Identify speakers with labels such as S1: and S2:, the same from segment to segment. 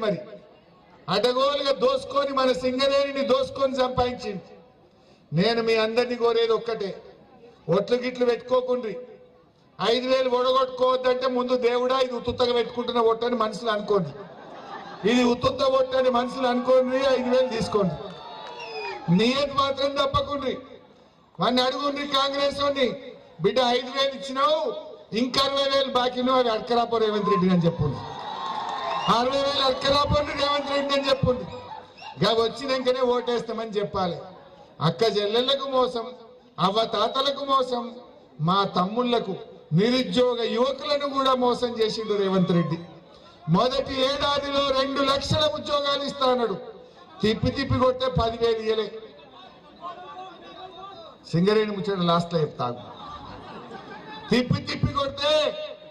S1: రెడ్డి మరి అడగోలుగా దోసుకొని మన సింగరేణిని దోసుకొని సంపాదించింది. నేను మీ అందరినీ కోరేది ఒక్కటే, ఒట్లు గిట్లు పెట్టుకోకుండ్రి. 5,000 ఒడగొట్టుకోవద్దంటే ముందు దేవుడా ఇది ఉత్తుత్తగా పెట్టుకుంటున్న ఒట్టని మనసులు అనుకోండి, ఇది ఉత్తుత్త ఒట్టని మనసులు అనుకోండి. 5,000 తీసుకోండి, నియత్ మాత్రం తప్పకుండ్రి. వాడిని అడుగుండ్రి కాంగ్రెస్ వాడిని, బిడ్డ 5,000 ఇచ్చినావు ఇంకా 60,000 బాకీ నువ్వు, అవి అడకరాపో రేవంత్ రెడ్డి అని చెప్పుంది. 60,000 అడకరాపోండి రేవంత్ రెడ్డి అని చెప్పుంది. ఇక వచ్చినాకనే ఓటేస్తామని చెప్పాలి. అక్క చెల్లెళ్లకు మోసం, అవ్వ తాతలకు మోసం, మా తమ్ముళ్లకు నిరుద్యోగ యువకులను కూడా మోసం చేసిండు రేవంత్ రెడ్డి. మొదటి ఏడాదిలో 2 లక్షల ఉద్యోగాలు ఇస్తాడు, తిప్పి తిప్పి కొట్టే 10,000 ఇయ్యలే. సింగరేణి ముచ్చట లాస్ట్ లో చెప్తాను, తిప్పి తిప్పి కొడితే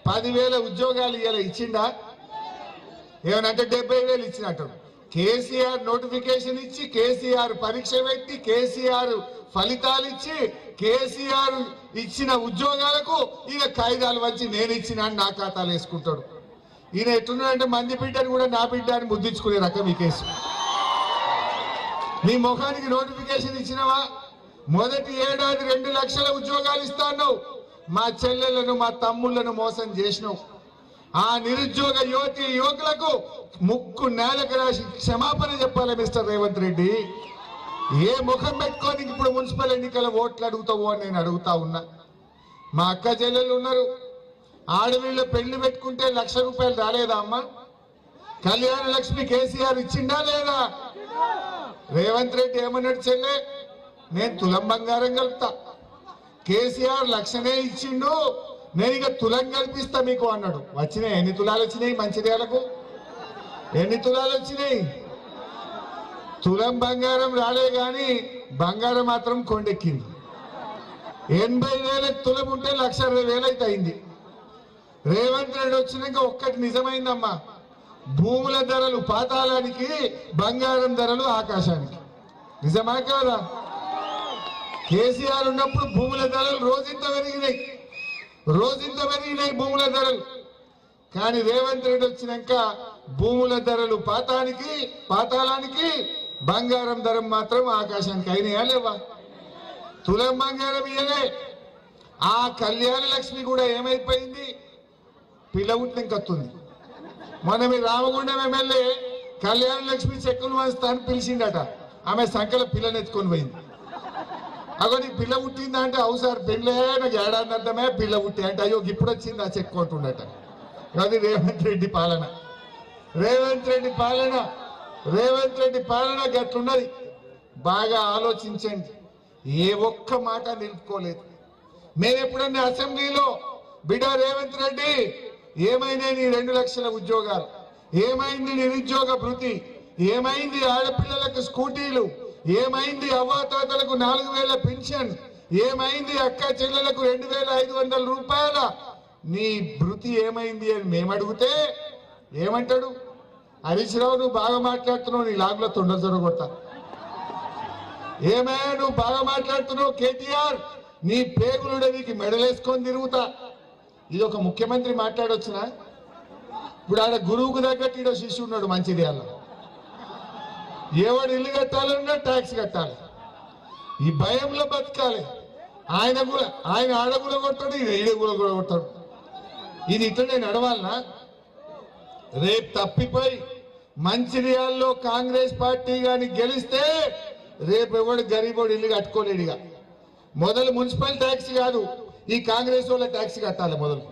S1: 10,000 ఉద్యోగాలు ఇయ్యలే. ఇచ్చిండా? ఏమనంటే 70,000 ఇచ్చినట్టు. కేసీఆర్ నోటిఫికేషన్ ఇచ్చి, కేసీఆర్ పరీక్ష పెట్టి, కేసీఆర్ ఫలితాలు ఇచ్చి, కేసీఆర్ ఇచ్చిన ఉద్యోగాలకు ఇక కాయిదాలు వచ్చి నేను ఇచ్చిన నా ఖాతాలు వేసుకుంటాడు. ఈయన ఎట్లున్నాడంటే మంది బిడ్డని కూడా నా బిడ్డ అని ముద్దించుకునే రకం ఈ కేసు. నీ ముఖానికి నోటిఫికేషన్ ఇచ్చినవా? మొదటి ఏడాది 2 లక్షల ఉద్యోగాలు ఇస్తాను, మా చెల్లెళ్లను మా తమ్ముళ్లను మోసం చేసినావు. ఆ నిరుద్యోగ యువతి యువకులకు ముక్కు నేలకు రాసి క్షమాపణ చెప్పాలి మిస్టర్ రేవంత్ రెడ్డి. ఏ ముఖం పెట్టుకొని ఇప్పుడు మున్సిపల్ ఎన్నికల ఓట్లు అడుగుతావు అని నేను అడుగుతా ఉన్నా. మా అక్క చెల్లెళ్ళు ఉన్నారు, ఆడవిళ్ళ పెళ్లి పెట్టుకుంటే 1,00,000 రూపాయలు రాలేదా అమ్మా? కళ్యాణ లక్ష్మి కేసీఆర్ ఇచ్చిండా లేదా? రేవంత్ రెడ్డి ఏమన్నాడు? చెల్లె నేను తులం బంగారం కలుపుతా, కేసీఆర్ 1,00,000 ఇచ్చిండు, నేను ఇక తులం కల్పిస్తా మీకు అన్నాడు. వచ్చినాయి? ఎన్ని తులాలు వచ్చినాయి మంచిర్యాలకు? ఎన్ని తులాలు వచ్చినాయి? తులం బంగారం రాలే గాని బంగారం మాత్రం కొండెక్కింది. 80,000 తులం ఉంటే 1,60,000 అయితే అయింది. రేవంత్ రెడ్డి వచ్చినాక ఒక్కటి నిజమైందమ్మా, భూముల ధరలు పాతాళానికి, బంగారం ధరలు ఆకాశానికి. నిజమా కాదా? కేసీఆర్ ఉన్నప్పుడు భూముల ధరలు రోజంత పెరిగినాయి భూముల ధరలు. కానీ రేవంత్ రెడ్డి వచ్చినాక భూముల ధరలు పాతాళానికి, బంగారం ధర మాత్రం ఆకాశానికి అయినాయా లేవా? తులం బంగారం ఇయ్యలే. ఆ కళ్యాణ లక్ష్మి కూడా ఏమైపోయింది? పిల్ల పుట్టినకత్తుంది. మొన్న మీ రామగుండం ఎమ్మెల్యే కళ్యాణ లక్ష్మి చెక్కులు వంచుతా అని పిలిచిండట, ఆమె సంఖ్యలో పిల్లనెత్తుకొని పోయింది. అగో నీకు పిల్ల పుట్టిందా అంటే, అవు సార్ పెళ్ళే, నాకు ఏడాది అర్థమే పిల్ల పుట్టి అంటే, అయ్యో ఇప్పుడు వచ్చింది ఆ చెక్ కొంటుండట. అది రేవంత్ రెడ్డి పాలన. రేవంత్ రెడ్డి పాలన గట్లున్నది. బాగా ఆలోచించండి. ఏ ఒక్క మాట నిలుపుకోలేదు. మేము ఎప్పుడన్నా అసెంబ్లీలో బిడ్డ రేవంత్ రెడ్డి ఏమైనా నీ 2 లక్షల ఉద్యోగాలు, ఏమైంది నిరుద్యోగ భృతి, ఏమైంది ఆడపిల్లలకు స్కూటీలు, ఏమైంది అవ్వాతాతలకు 4,000 పెన్షన్, ఏమైంది అక్క చెల్లెలకు 2,500 రూపాయల నీ భృతి ఏమైంది అని మేము అడిగితే ఏమంటాడు? హరీష్ రావు నువ్వు బాగా మాట్లాడుతున్నావు, నీ లాగులో తొండలు జరగొడతా. ఏమైనా నువ్వు బాగా మాట్లాడుతున్నావు, కేటీఆర్ నీ పేగులుడే నీకు మెడలేసుకొని తిరుగుతా. ఇది ఒక ముఖ్యమంత్రి మాట్లాడొచ్చునా? ఇప్పుడు ఆడ గురువుకు తగ్గట్టు ఈడో శిష్యుడు ఉన్నాడు మంచిర్యాలలో. ఎవడు ఇల్లు కట్టాలన్నా ట్యాక్స్ కట్టాలి, ఈ భయంలో బతకాలి. ఆయన ఆడ కూడా కొడతాడు, ఈడ కూడా కొడతాడు. ఇది ఇట్లనే నడవాలనా? రేపు తప్పిపోయి మంచిర్యాలలో కాంగ్రెస్ పార్టీ కానీ గెలిస్తే రేపు ఎవడు గరీబోడు ఇల్లు కట్టుకోలేడుగా. మొదలు మున్సిపల్ ట్యాక్స్ కాదు, ఈ కాంగ్రెస్ వాళ్ళ ట్యాక్స్ కట్టాలి. మొదలు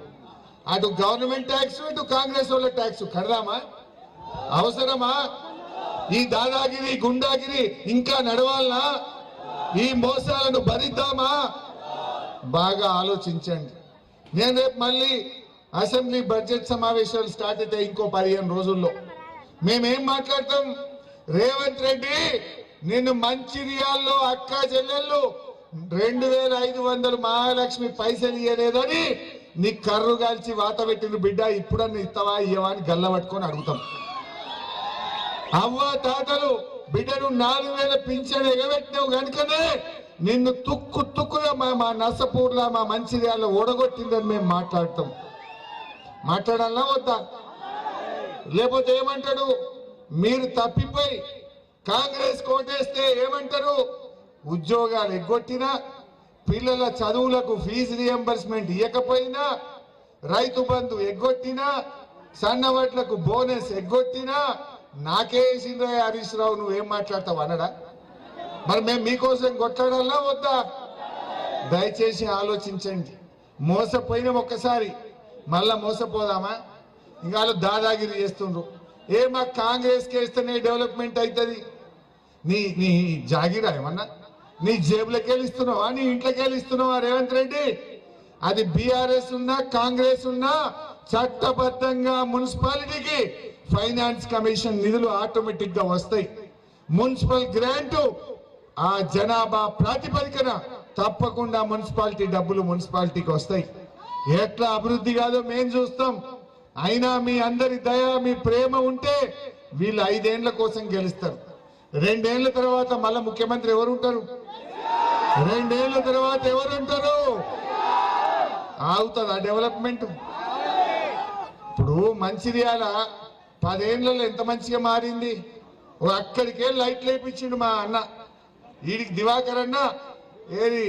S1: అటు గవర్నమెంట్ ట్యాక్స్, ఇటు కాంగ్రెస్ వాళ్ళ ట్యాక్స్ కడదామా? అవసరమా? ఈ దాదాగిరి గుండాగిరి ఇంకా నడవాలనా? ఈ మోసాలను భరిద్దామా? బాగా ఆలోచించండి. నేను రేపు మళ్ళీ అసెంబ్లీ బడ్జెట్ సమావేశాలు స్టార్ట్ అయితే ఇంకో 15 రోజుల్లో మేమేం మాట్లాడతాం? రేవంత్ రెడ్డి నిన్ను మంచిర్యాల్లో అక్క చెల్లెళ్ళు 2,500 మహాలక్ష్మి పైసలు ఇయ్యలేదని నీ కర్రు కాల్చి వాత పెట్టిన బిడ్డ, ఇప్పుడన్నా ఇస్తావా ఇయ్యవా అని గల్ల పట్టుకొని అడుగుతాం. అవ్వ తాతలు బిడ్డను 4,000 పింఛన్ ఎగబెట్టినావు కనుకనే నిన్ను తుక్కుగా మా నర్సపూర్లో మా మంచిర్యాలలో ఓడగొట్టిందని మేము మాట్లాడతాం. మాట్లాడాలన్నా వద్దా? లేకపోతే ఏమంటాడు? మీరు తప్పిపోయి కాంగ్రెస్ కోటేస్తే ఏమంటారు? ఉద్యోగాలు ఎగ్గొట్టినా, పిల్లల చదువులకు ఫీజు రియంబర్స్మెంట్ ఇవ్వకపోయినా, రైతు బంధు ఎగ్గొట్టినా, సన్నవడ్లకు బోనస్ ఎగ్గొట్టినా నాకేసిందో హరీష్ రావు నువ్వేం మాట్లాడతావు అనడా? మరి మేము మీకోసం కొట్లాడాలా వద్దా? దయచేసి ఆలోచించండి. మోసపోయిన ఒక్కసారి మళ్ళా మోసపోదామా? ఇంకా దాదాగిరి చేస్తుండ్రు. మా కాంగ్రెస్ కేస్తేనే డెవలప్మెంట్ అవుతుంది. నీ జాగిరా ఏమన్నా? నీ జేబులకి వెళ్ళిస్తున్నావా? నీ ఇంట్లోకి వెళ్ళిస్తున్నావా? రేవంత్ రెడ్డి, అది బీఆర్ఎస్ ఉన్నా కాంగ్రెస్ ఉన్నా చట్టబద్ధంగా మున్సిపాలిటీకి ఫైనాన్స్ కమిషన్ నిధులు ఆటోమేటిక్ గా వస్తాయి. మున్సిపల్ గ్రాంట్ ఆ జనాభా ప్రాతిపదికన తప్పకుండా మున్సిపాలిటీ డబ్బులు మున్సిపాలిటీకి వస్తాయి. ఎట్లా అభివృద్ధి కాదో మేము చూస్తాం. అయినా మీ అందరి దయ, మీ ప్రేమ ఉంటే వీళ్ళు 5 ఏళ్ల కోసం గెలుస్తారు. 2 ఏళ్ల తర్వాత మళ్ళా ముఖ్యమంత్రి ఎవరు ఉంటారు? 2 ఏళ్ల తర్వాత ఎవరు ఉంటారు? ఆగుతుంది ఆ డెవలప్మెంట్. ఇప్పుడు మంచిర్యాల 10 ఏళ్లలో ఎంత మంచిగా మారింది. అక్కడికే లైట్లు వేయించిండు మా అన్న. వీడికి దివాకర్ అన్న ఏది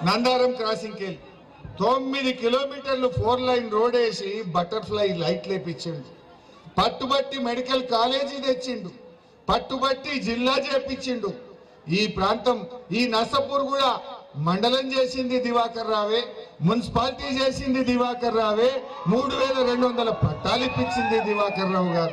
S1: నందారం క్రాసింగ్కి వెళ్ళి 9 కిలోమీటర్లు 4 లైన్ రోడ్ వేసి బటర్ఫ్లై లైట్లు వేయించిండు. పట్టుబట్టి మెడికల్ కాలేజీ తెచ్చిండు. పట్టుబట్టి జిల్లా చేపించిండు. ఈ ప్రాంతం, ఈ నర్సాపూర్ కూడా మండలం చేసింది దివాకర్ రావే, మున్సిపాలిటీ చేసింది దివాకర్ రావే, 3200 పట్టాలు ఇప్పించింది దివాకర్ రావు గారు.